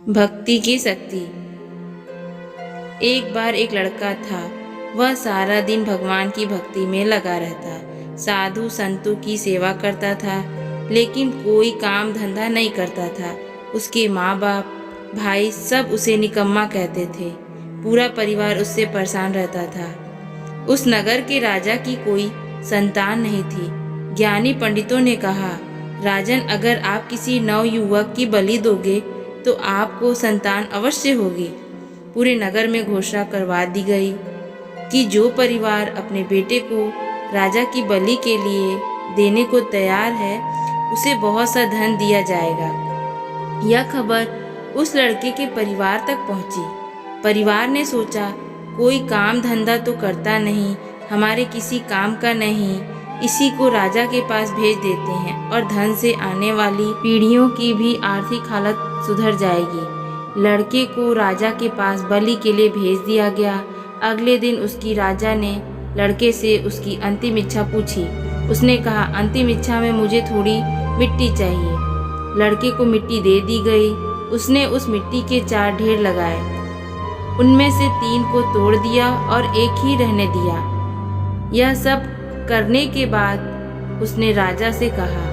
भक्ति की शक्ति। एक बार एक लड़का था। वह सारा दिन भगवान की भक्ति में लगा रहता, साधु संतों की सेवा करता था, लेकिन कोई काम धंधा नहीं करता था। उसके माँ बाप, भाई सब उसे निकम्मा कहते थे। पूरा परिवार उससे परेशान रहता था। उस नगर के राजा की कोई संतान नहीं थी। ज्ञानी पंडितों ने कहा, राजन, अगर आप किसी नवयुवक की बलि दोगे तो आपको संतान अवश्य होगी। पूरे नगर में घोषणा करवा दी गई कि जो परिवार अपने बेटे को राजा की बलि के लिए देने को तैयार है, उसे बहुत सा धन दिया जाएगा। यह खबर उस लड़के के परिवार तक पहुंची। परिवार ने सोचा, कोई काम धंधा तो करता नहीं, हमारे किसी काम का नहीं, इसी को राजा के पास भेज देते हैं और धन से आने वाली पीढ़ियों की भी आर्थिक हालत सुधर जाएगी। लड़के को राजा के पास बलि के लिए भेज दिया गया। अगले दिन उसकी राजा ने लड़के से उसकी अंतिम इच्छा पूछी। उसने कहा, अंतिम इच्छा में मुझे थोड़ी मिट्टी चाहिए। लड़के को मिट्टी दे दी गई। उसने उस मिट्टी के 4 ढेर लगाए। उनमें से 3 को तोड़ दिया और एक ही रहने दिया। यह सब करने के बाद उसने राजा से कहा,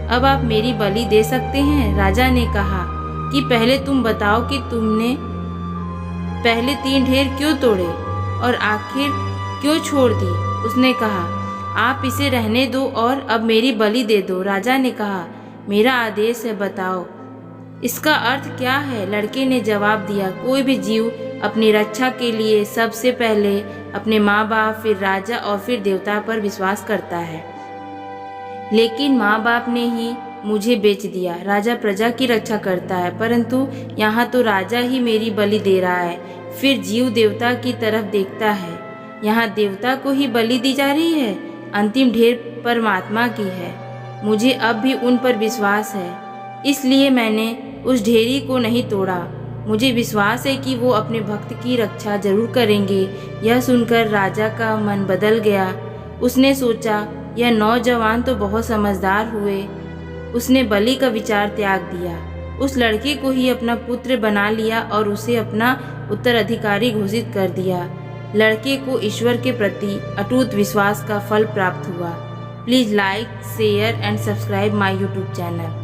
अब आप मेरी बलि दे सकते हैं। राजा ने कहा कि पहले तुम बताओ कि तुमने पहले 3 ढेर क्यों तोड़े और आखिर क्यों छोड़ दी। उसने कहा, आप इसे रहने दो और अब मेरी बलि दे दो। राजा ने कहा, मेरा आदेश है, बताओ इसका अर्थ क्या है। लड़के ने जवाब दिया, कोई भी जीव अपनी रक्षा के लिए सबसे पहले अपने माँ बाप, फिर राजा और फिर देवता पर विश्वास करता है, लेकिन माँ बाप ने ही मुझे बेच दिया। राजा प्रजा की रक्षा करता है, परंतु यहाँ तो राजा ही मेरी बलि दे रहा है। फिर जीव देवता की तरफ देखता है, यहाँ देवता को ही बलि दी जा रही है। अंतिम ढेर परमात्मा की है। मुझे अब भी उन पर विश्वास है, इसलिए मैंने उस ढेरी को नहीं तोड़ा। मुझे विश्वास है कि वो अपने भक्त की रक्षा जरूर करेंगे। यह सुनकर राजा का मन बदल गया। उसने सोचा, यह नौजवान तो बहुत समझदार हुए। उसने बलि का विचार त्याग दिया, उस लड़के को ही अपना पुत्र बना लिया और उसे अपना उत्तराधिकारी घोषित कर दिया। लड़के को ईश्वर के प्रति अटूट विश्वास का फल प्राप्त हुआ। Please like, share and subscribe my YouTube channel.